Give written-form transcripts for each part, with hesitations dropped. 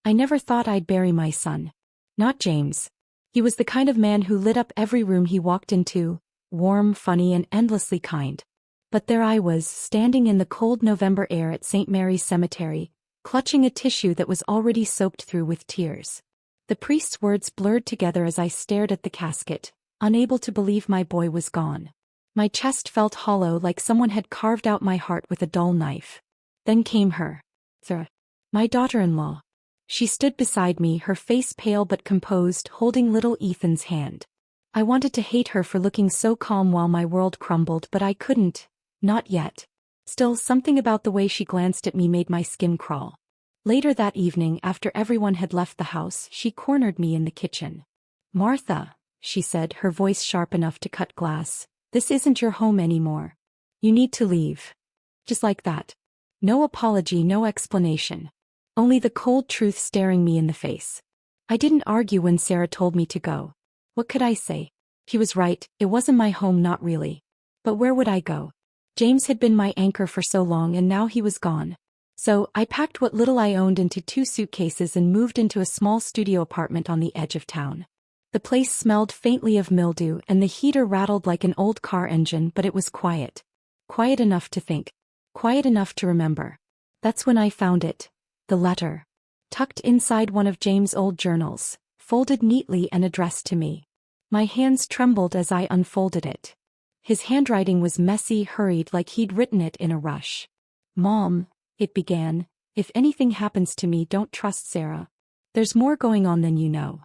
I never thought I'd bury my son. Not James. He was the kind of man who lit up every room he walked into, warm, funny, and endlessly kind. But there I was, standing in the cold November air at St. Mary's Cemetery, clutching a tissue that was already soaked through with tears. The priest's words blurred together as I stared at the casket, unable to believe my boy was gone. My chest felt hollow, like someone had carved out my heart with a dull knife. Then came Sarah, my daughter-in-law. She stood beside me, her face pale but composed, holding little Ethan's hand. I wanted to hate her for looking so calm while my world crumbled, but I couldn't. Not yet. Still, something about the way she glanced at me made my skin crawl. Later that evening, after everyone had left the house, she cornered me in the kitchen. "Martha," she said, her voice sharp enough to cut glass, "this isn't your home anymore. You need to leave." Just like that. No apology, no explanation. Only the cold truth staring me in the face. I didn't argue when Sarah told me to go. What could I say? He was right, it wasn't my home, not really. But where would I go? James had been my anchor for so long, and now he was gone. So, I packed what little I owned into 2 suitcases and moved into a small studio apartment on the edge of town. The place smelled faintly of mildew, and the heater rattled like an old car engine, but it was quiet. Quiet enough to think. Quiet enough to remember. That's when I found it. The letter. Tucked inside one of James' old journals, folded neatly and addressed to me. My hands trembled as I unfolded it. His handwriting was messy, hurried, like he'd written it in a rush. "Mom," it began, "if anything happens to me, don't trust Sarah. There's more going on than you know."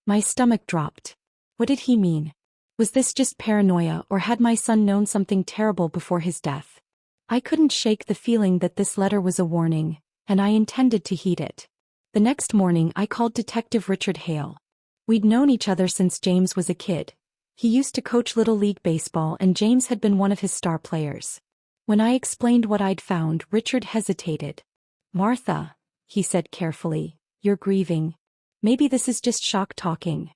My stomach dropped. What did he mean? Was this just paranoia, or had my son known something terrible before his death? I couldn't shake the feeling that this letter was a warning, and I intended to heed it. The next morning I called Detective Richard Hale. We'd known each other since James was a kid. He used to coach Little League baseball, and James had been one of his star players. When I explained what I'd found, Richard hesitated. "Martha," he said carefully, "you're grieving. Maybe this is just shock talking."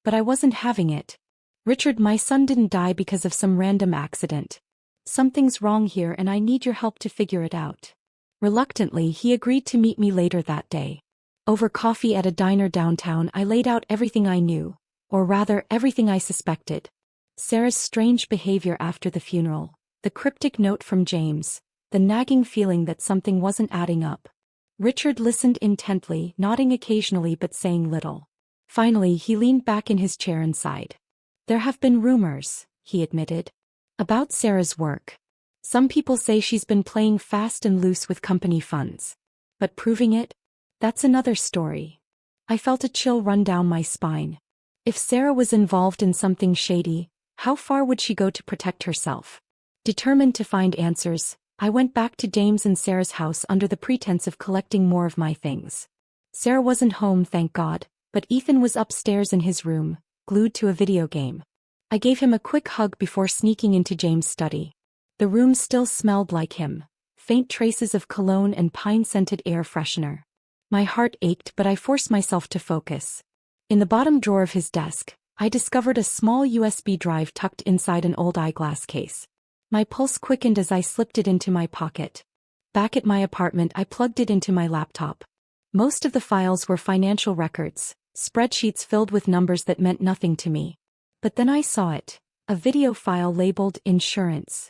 But I wasn't having it. "Richard, my son didn't die because of some random accident. Something's wrong here, and I need your help to figure it out." Reluctantly, he agreed to meet me later that day. Over coffee at a diner downtown, I laid out everything I knew, or rather, everything I suspected. Sarah's strange behavior after the funeral, the cryptic note from James, the nagging feeling that something wasn't adding up. Richard listened intently, nodding occasionally but saying little. Finally, he leaned back in his chair and sighed. "There have been rumors," he admitted, "about Sarah's work. Some people say she's been playing fast and loose with company funds. But proving it? That's another story." I felt a chill run down my spine. If Sarah was involved in something shady, how far would she go to protect herself? Determined to find answers, I went back to James and Sarah's house under the pretense of collecting more of my things. Sarah wasn't home, thank God, but Ethan was upstairs in his room, glued to a video game. I gave him a quick hug before sneaking into James' study. The room still smelled like him, faint traces of cologne and pine-scented air freshener. My heart ached, but I forced myself to focus. In the bottom drawer of his desk, I discovered a small USB drive tucked inside an old eyeglass case. My pulse quickened as I slipped it into my pocket. Back at my apartment, I plugged it into my laptop. Most of the files were financial records, spreadsheets filled with numbers that meant nothing to me. But then I saw it, a video file labeled insurance.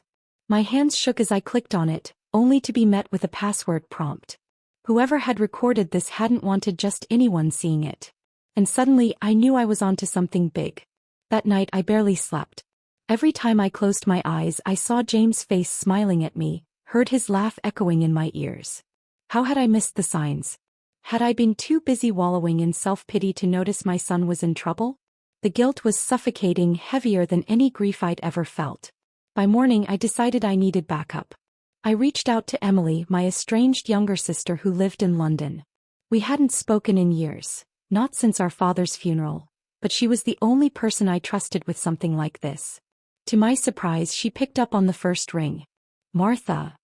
My hands shook as I clicked on it, only to be met with a password prompt. Whoever had recorded this hadn't wanted just anyone seeing it. And suddenly I knew I was onto something big. That night I barely slept. Every time I closed my eyes, I saw James' face smiling at me, heard his laugh echoing in my ears. How had I missed the signs? Had I been too busy wallowing in self-pity to notice my son was in trouble? The guilt was suffocating, heavier than any grief I'd ever felt. By morning I decided I needed backup. I reached out to Emily, my estranged younger sister who lived in London. We hadn't spoken in years, not since our father's funeral, but she was the only person I trusted with something like this. To my surprise, she picked up on the first ring. "Martha."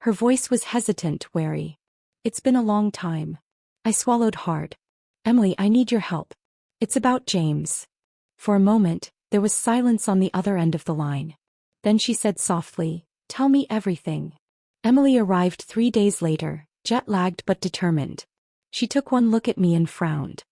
Her voice was hesitant, wary. "It's been a long time." I swallowed hard. "Emily, I need your help. It's about James." For a moment, there was silence on the other end of the line. Then she said softly, "Tell me everything." Emily arrived 3 days later, jet-lagged but determined. She took one look at me and frowned.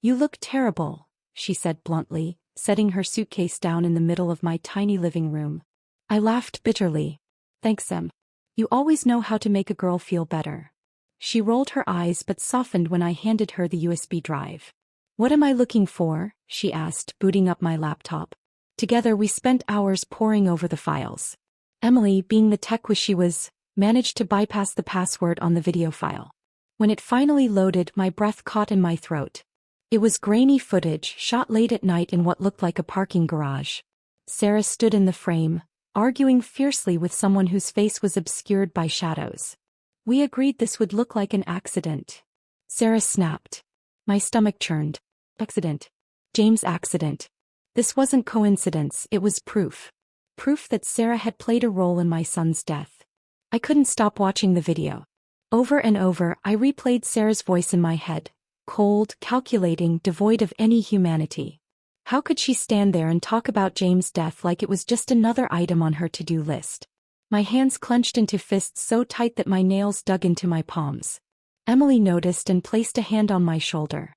"You look terrible," she said bluntly, setting her suitcase down in the middle of my tiny living room. I laughed bitterly. "Thanks, Em. You always know how to make a girl feel better." She rolled her eyes but softened when I handed her the USB drive. "What am I looking for?" she asked, booting up my laptop. Together we spent hours poring over the files. Emily, being the tech whiz she was, managed to bypass the password on the video file. When it finally loaded, my breath caught in my throat. It was grainy footage shot late at night in what looked like a parking garage. Sarah stood in the frame, arguing fiercely with someone whose face was obscured by shadows. "We agreed this would look like an accident," Sarah snapped. My stomach churned. Accident. James' accident. This wasn't coincidence, it was proof. Proof that Sarah had played a role in my son's death. I couldn't stop watching the video. Over and over, I replayed Sarah's voice in my head, cold, calculating, devoid of any humanity. How could she stand there and talk about James' death like it was just another item on her to-do list? My hands clenched into fists so tight that my nails dug into my palms. Emily noticed and placed a hand on my shoulder.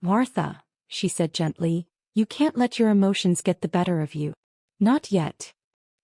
"Martha," she said gently, "you can't let your emotions get the better of you." Not yet.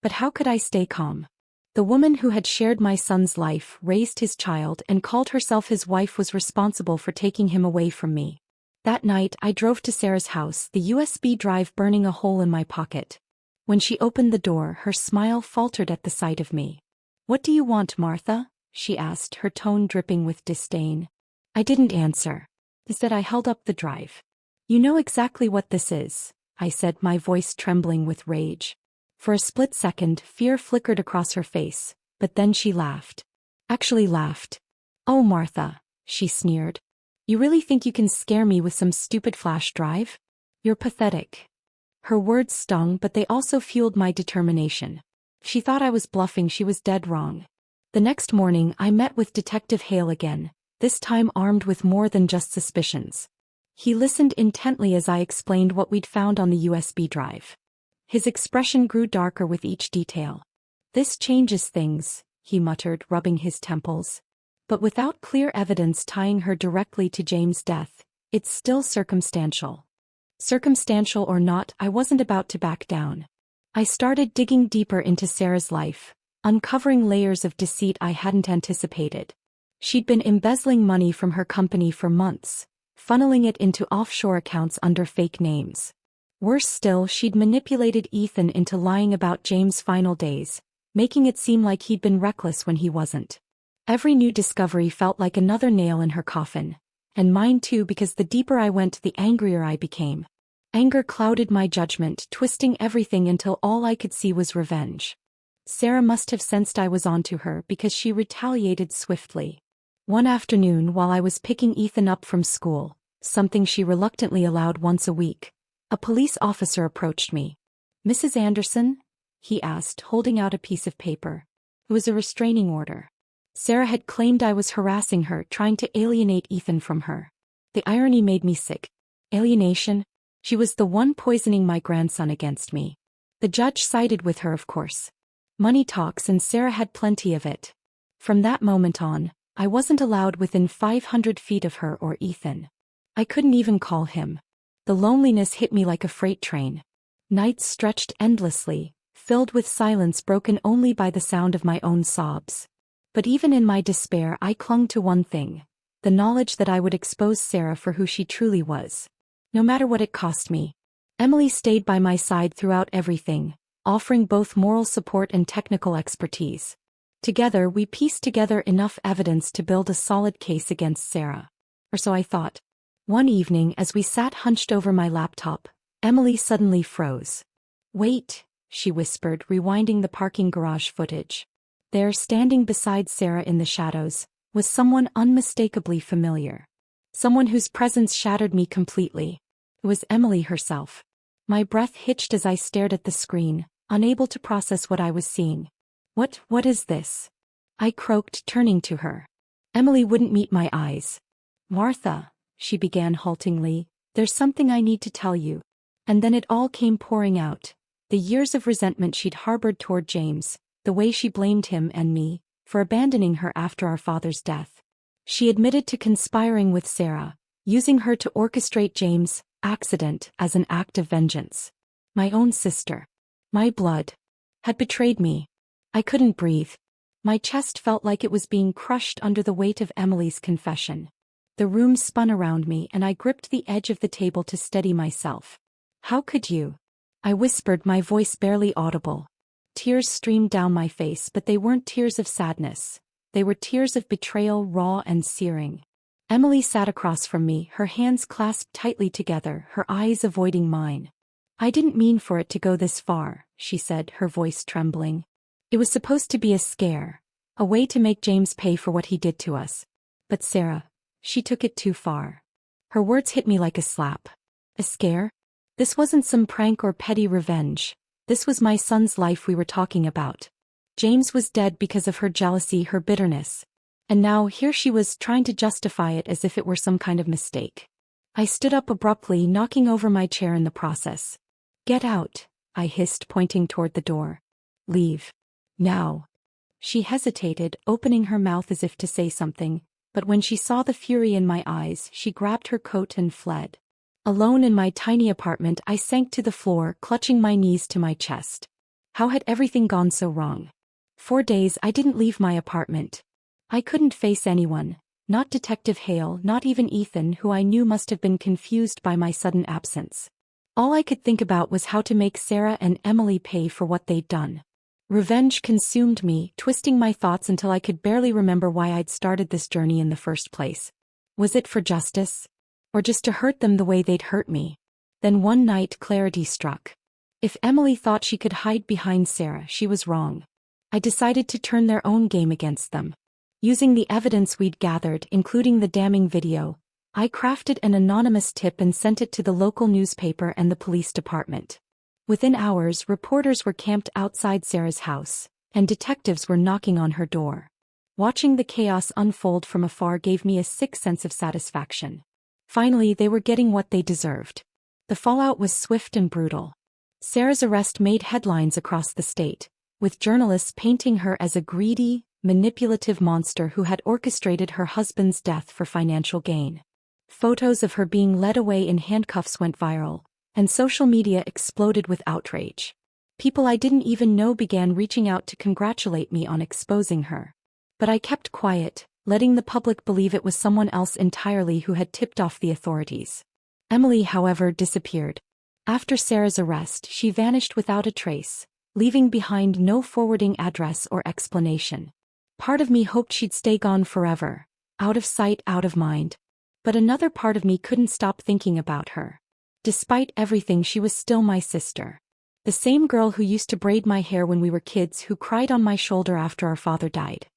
But how could I stay calm? The woman who had shared my son's life, raised his child, and called herself his wife was responsible for taking him away from me. That night, I drove to Sarah's house, the USB drive burning a hole in my pocket. When she opened the door, her smile faltered at the sight of me. "What do you want, Martha?" she asked, her tone dripping with disdain. I didn't answer. Instead, I held up the drive. "You know exactly what this is," I said, my voice trembling with rage. For a split second, fear flickered across her face, but then she laughed. Actually laughed. "Oh, Martha," she sneered. "You really think you can scare me with some stupid flash drive? You're pathetic." Her words stung, but they also fueled my determination. If she thought I was bluffing, she was dead wrong. The next morning, I met with Detective Hale again, this time armed with more than just suspicions. He listened intently as I explained what we'd found on the USB drive. His expression grew darker with each detail. "This changes things," he muttered, rubbing his temples. "But without clear evidence tying her directly to James' death, it's still circumstantial." Circumstantial or not, I wasn't about to back down. I started digging deeper into Sarah's life, uncovering layers of deceit I hadn't anticipated. She'd been embezzling money from her company for months, funneling it into offshore accounts under fake names. Worse still, she'd manipulated Ethan into lying about James' final days, making it seem like he'd been reckless when he wasn't. Every new discovery felt like another nail in her coffin. And mine too, because the deeper I went, the angrier I became. Anger clouded my judgment, twisting everything until all I could see was revenge. Sarah must have sensed I was onto her because she retaliated swiftly. One afternoon, while I was picking Ethan up from school, something she reluctantly allowed once a week, a police officer approached me. "Mrs. Anderson?" he asked, holding out a piece of paper. It was a restraining order. Sarah had claimed I was harassing her, trying to alienate Ethan from her. The irony made me sick. Alienation? She was the one poisoning my grandson against me. The judge sided with her, of course. Money talks, and Sarah had plenty of it. From that moment on, I wasn't allowed within 500 feet of her or Ethan. I couldn't even call him. The loneliness hit me like a freight train. Nights stretched endlessly, filled with silence broken only by the sound of my own sobs. But even in my despair, I clung to one thing: the knowledge that I would expose Sarah for who she truly was. No matter what it cost me. Emily stayed by my side throughout everything, offering both moral support and technical expertise. Together, we pieced together enough evidence to build a solid case against Sarah. Or so I thought. One evening, as we sat hunched over my laptop, Emily suddenly froze. "Wait," she whispered, rewinding the parking garage footage. There, standing beside Sarah in the shadows, was someone unmistakably familiar. Someone whose presence shattered me completely. It was Emily herself. My breath hitched as I stared at the screen, unable to process what I was seeing. What is this?" I croaked, turning to her. Emily wouldn't meet my eyes. "Martha," she began haltingly, "there's something I need to tell you." And then it all came pouring out. The years of resentment she'd harbored toward James, the way she blamed him and me for abandoning her after our father's death. She admitted to conspiring with Sarah, using her to orchestrate James' accident as an act of vengeance. My own sister, my blood, had betrayed me. I couldn't breathe. My chest felt like it was being crushed under the weight of Emily's confession. The room spun around me and I gripped the edge of the table to steady myself. How could you? I whispered, my voice barely audible. Tears streamed down my face, but they weren't tears of sadness. They were tears of betrayal, raw and searing. Emily sat across from me, her hands clasped tightly together, her eyes avoiding mine. I didn't mean for it to go this far, she said, her voice trembling. It was supposed to be a scare, a way to make James pay for what he did to us. But Sarah, she took it too far. Her words hit me like a slap. A scare? This wasn't some prank or petty revenge. This was my son's life we were talking about. James was dead because of her jealousy, her bitterness. And now here she was trying to justify it as if it were some kind of mistake. I stood up abruptly, knocking over my chair in the process. Get out, I hissed, pointing toward the door. Leave. Now. She hesitated, opening her mouth as if to say something, but when she saw the fury in my eyes, she grabbed her coat and fled. Alone in my tiny apartment, I sank to the floor, clutching my knees to my chest. How had everything gone so wrong? 4 days I didn't leave my apartment. I couldn't face anyone, not Detective Hale, not even Ethan, who I knew must have been confused by my sudden absence. All I could think about was how to make Sarah and Emily pay for what they'd done. Revenge consumed me, twisting my thoughts until I could barely remember why I'd started this journey in the first place. Was it for justice? Or just to hurt them the way they'd hurt me? Then one night clarity struck. If Emily thought she could hide behind Sarah, she was wrong. I decided to turn their own game against them. Using the evidence we'd gathered, including the damning video, I crafted an anonymous tip and sent it to the local newspaper and the police department. Within hours, reporters were camped outside Sarah's house, and detectives were knocking on her door. Watching the chaos unfold from afar gave me a sick sense of satisfaction. Finally, they were getting what they deserved. The fallout was swift and brutal. Sarah's arrest made headlines across the state, with journalists painting her as a greedy, manipulative monster who had orchestrated her husband's death for financial gain. Photos of her being led away in handcuffs went viral, and social media exploded with outrage. People I didn't even know began reaching out to congratulate me on exposing her. But I kept quiet, letting the public believe it was someone else entirely who had tipped off the authorities. Emily, however, disappeared. After Sarah's arrest, she vanished without a trace, leaving behind no forwarding address or explanation. Part of me hoped she'd stay gone forever, out of sight, out of mind. But another part of me couldn't stop thinking about her. Despite everything, she was still my sister. The same girl who used to braid my hair when we were kids, who cried on my shoulder after our father died.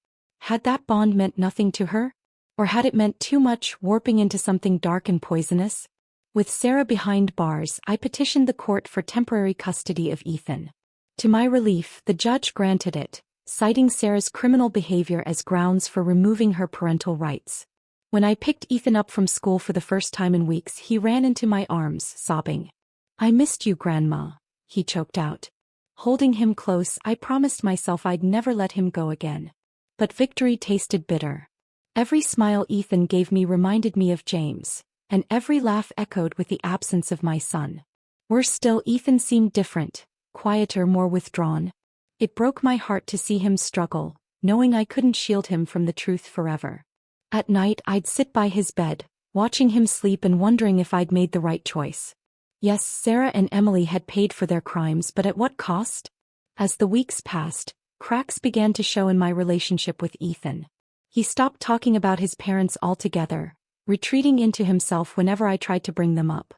Had that bond meant nothing to her? Or had it meant too much, warping into something dark and poisonous? With Sarah behind bars, I petitioned the court for temporary custody of Ethan. To my relief, the judge granted it, citing Sarah's criminal behavior as grounds for removing her parental rights. When I picked Ethan up from school for the first time in weeks, he ran into my arms, sobbing. "I missed you, Grandma," he choked out. Holding him close, I promised myself I'd never let him go again. But victory tasted bitter. Every smile Ethan gave me reminded me of James, and every laugh echoed with the absence of my son. Worse still, Ethan seemed different, quieter, more withdrawn. It broke my heart to see him struggle, knowing I couldn't shield him from the truth forever. At night, I'd sit by his bed, watching him sleep and wondering if I'd made the right choice. Yes, Sarah and Emily had paid for their crimes, but at what cost? As the weeks passed, cracks began to show in my relationship with Ethan. He stopped talking about his parents altogether, retreating into himself whenever I tried to bring them up.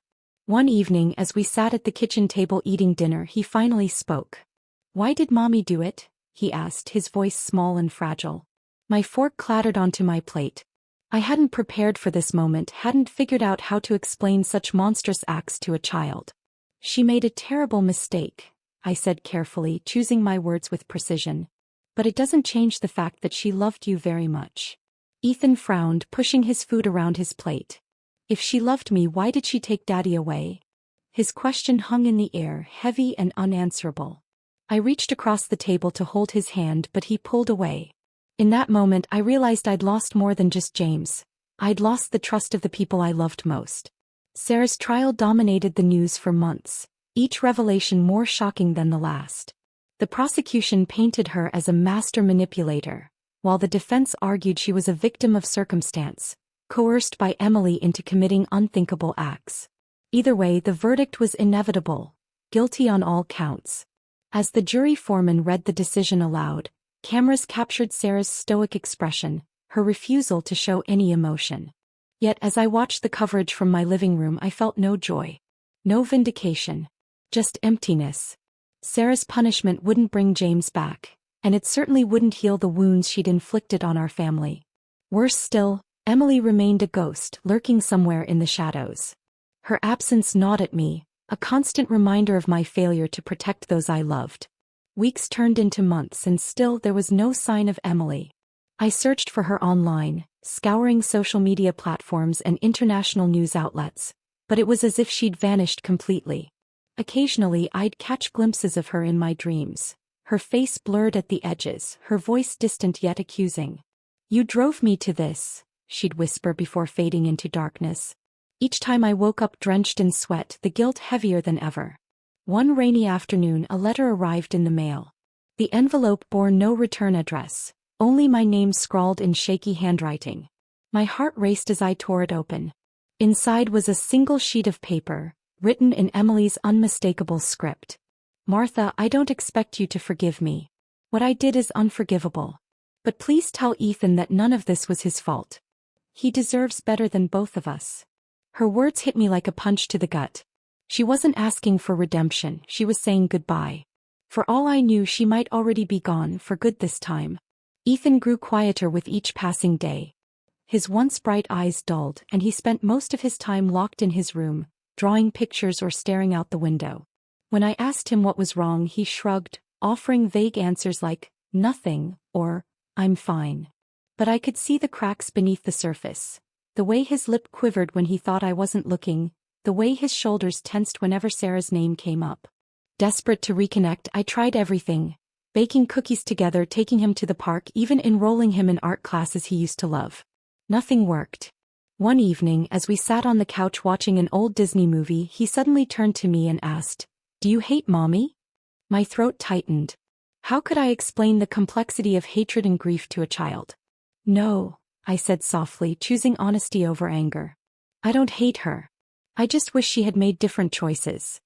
One evening, as we sat at the kitchen table eating dinner, he finally spoke. "Why did Mommy do it?" he asked, his voice small and fragile. My fork clattered onto my plate. I hadn't prepared for this moment, hadn't figured out how to explain such monstrous acts to a child. "She made a terrible mistake," I said carefully, choosing my words with precision. "But it doesn't change the fact that she loved you very much." Ethan frowned, pushing his food around his plate. "If she loved me, why did she take Daddy away?" His question hung in the air, heavy and unanswerable. I reached across the table to hold his hand, but he pulled away. In that moment I realized I'd lost more than just James. I'd lost the trust of the people I loved most. Sarah's trial dominated the news for months, each revelation more shocking than the last. The prosecution painted her as a master manipulator, while the defense argued she was a victim of circumstance, coerced by Emily into committing unthinkable acts. Either way, the verdict was inevitable: guilty on all counts. As the jury foreman read the decision aloud, cameras captured Sarah's stoic expression, her refusal to show any emotion. Yet as I watched the coverage from my living room, I felt no joy. No vindication. Just emptiness. Sarah's punishment wouldn't bring James back, and it certainly wouldn't heal the wounds she'd inflicted on our family. Worse still, Emily remained a ghost lurking somewhere in the shadows. Her absence gnawed at me, a constant reminder of my failure to protect those I loved. Weeks turned into months and still there was no sign of Emily. I searched for her online, scouring social media platforms and international news outlets, but it was as if she'd vanished completely. Occasionally I'd catch glimpses of her in my dreams, her face blurred at the edges, her voice distant yet accusing. "You drove me to this," she'd whisper before fading into darkness. Each time I woke up drenched in sweat, the guilt heavier than ever. One rainy afternoon a letter arrived in the mail. The envelope bore no return address, only my name scrawled in shaky handwriting. My heart raced as I tore it open. Inside was a single sheet of paper, written in Emily's unmistakable script. "Martha, I don't expect you to forgive me. What I did is unforgivable. But please tell Ethan that none of this was his fault. He deserves better than both of us." Her words hit me like a punch to the gut. She wasn't asking for redemption, she was saying goodbye. For all I knew, she might already be gone for good this time. Ethan grew quieter with each passing day. His once bright eyes dulled, and he spent most of his time locked in his room, drawing pictures or staring out the window. When I asked him what was wrong, he shrugged, offering vague answers like, "Nothing," or, "I'm fine." But I could see the cracks beneath the surface. The way his lip quivered when he thought I wasn't looking, the way his shoulders tensed whenever Sarah's name came up. Desperate to reconnect, I tried everything. Baking cookies together, taking him to the park, even enrolling him in art classes he used to love. Nothing worked. One evening, as we sat on the couch watching an old Disney movie, he suddenly turned to me and asked, "Do you hate Mommy?" My throat tightened. How could I explain the complexity of hatred and grief to a child? "No," I said softly, choosing honesty over anger. "I don't hate her. I just wish she had made different choices."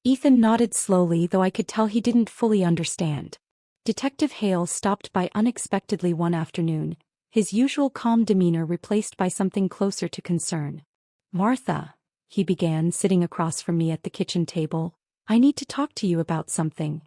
Ethan nodded slowly, though I could tell he didn't fully understand. Detective Hale stopped by unexpectedly one afternoon, his usual calm demeanor replaced by something closer to concern. "Martha," he began, sitting across from me at the kitchen table, "I need to talk to you about something."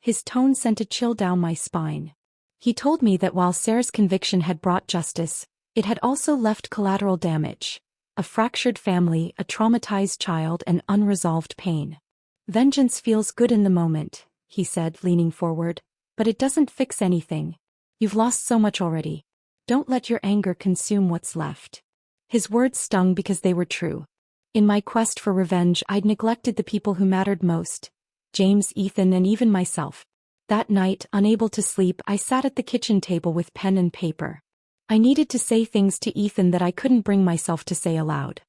His tone sent a chill down my spine. He told me that while Sarah's conviction had brought justice, it had also left collateral damage. A fractured family, a traumatized child, and unresolved pain. "Vengeance feels good in the moment," he said, leaning forward, "but it doesn't fix anything. You've lost so much already. Don't let your anger consume what's left." His words stung because they were true. In my quest for revenge, I'd neglected the people who mattered most: James, Ethan, and even myself. That night, unable to sleep, I sat at the kitchen table with pen and paper. I needed to say things to Ethan that I couldn't bring myself to say aloud.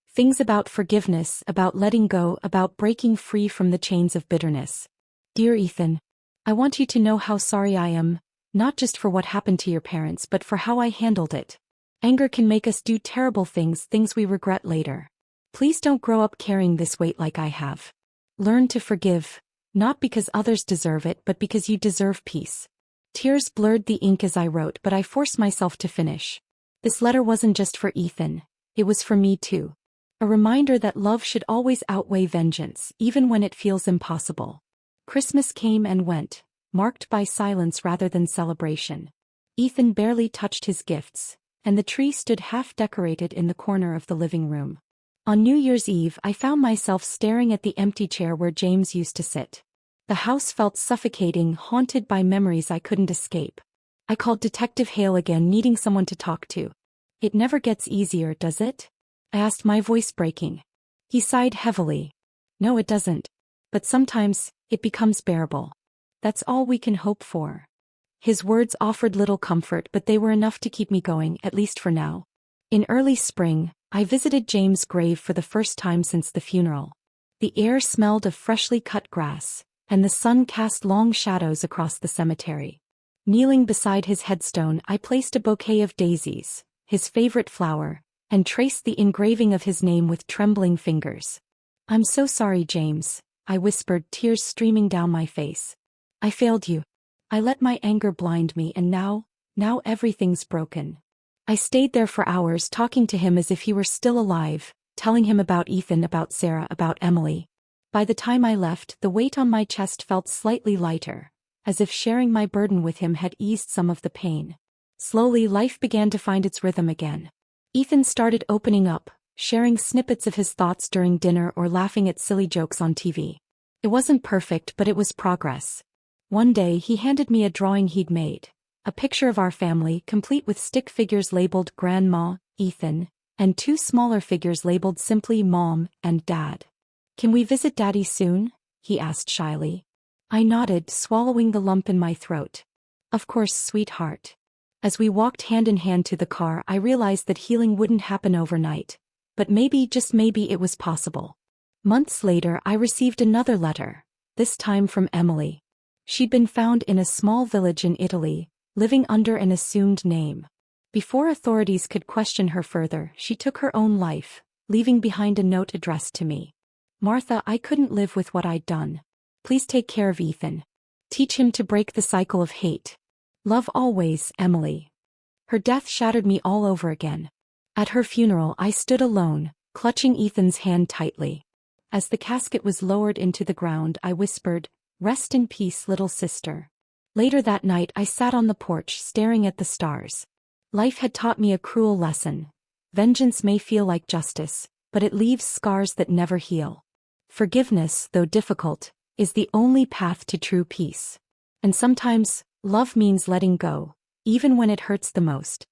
Things about forgiveness, about letting go, about breaking free from the chains of bitterness. "Dear Ethan, I want you to know how sorry I am, not just for what happened to your parents but for how I handled it. Anger can make us do terrible things, things we regret later. Please don't grow up carrying this weight like I have. Learn to forgive, not because others deserve it but because you deserve peace." Tears blurred the ink as I wrote, but I forced myself to finish. This letter wasn't just for Ethan, it was for me too. A reminder that love should always outweigh vengeance, even when it feels impossible. Christmas came and went, marked by silence rather than celebration. Ethan barely touched his gifts, and the tree stood half-decorated in the corner of the living room. On New Year's Eve, I found myself staring at the empty chair where James used to sit. The house felt suffocating, haunted by memories I couldn't escape. I called Detective Hale again, needing someone to talk to. "It never gets easier, does it?" I asked, my voice breaking. He sighed heavily. "No, it doesn't. But sometimes, it becomes bearable. That's all we can hope for." His words offered little comfort, but they were enough to keep me going, at least for now. In early spring, I visited James' grave for the first time since the funeral. The air smelled of freshly cut grass, and the sun cast long shadows across the cemetery. Kneeling beside his headstone, I placed a bouquet of daisies, his favorite flower, and traced the engraving of his name with trembling fingers. "I'm so sorry, James," I whispered, tears streaming down my face. "I failed you. I let my anger blind me, and now everything's broken." I stayed there for hours, talking to him as if he were still alive, telling him about Ethan, about Sarah, about Emily. By the time I left, the weight on my chest felt slightly lighter, as if sharing my burden with him had eased some of the pain. Slowly, life began to find its rhythm again. Ethan started opening up, sharing snippets of his thoughts during dinner or laughing at silly jokes on TV. It wasn't perfect, but it was progress. One day he handed me a drawing he'd made, a picture of our family, complete with stick figures labeled Grandma, Ethan, and two smaller figures labeled simply Mom and Dad. "Can we visit Daddy soon?" he asked shyly. I nodded, swallowing the lump in my throat. "Of course, sweetheart." As we walked hand in hand to the car, I realized that healing wouldn't happen overnight, but maybe, just maybe, it was possible. Months later, I received another letter, this time from Emily. She'd been found in a small village in Italy, living under an assumed name. Before authorities could question her further, she took her own life, leaving behind a note addressed to me. "Martha, I couldn't live with what I'd done. Please take care of Ethan. Teach him to break the cycle of hate. Love always, Emily." Her death shattered me all over again. At her funeral, I stood alone, clutching Ethan's hand tightly. As the casket was lowered into the ground, I whispered, "Rest in peace, little sister." Later that night, I sat on the porch, staring at the stars. Life had taught me a cruel lesson. Vengeance may feel like justice, but it leaves scars that never heal. Forgiveness, though difficult, is the only path to true peace. And sometimes, love means letting go, even when it hurts the most.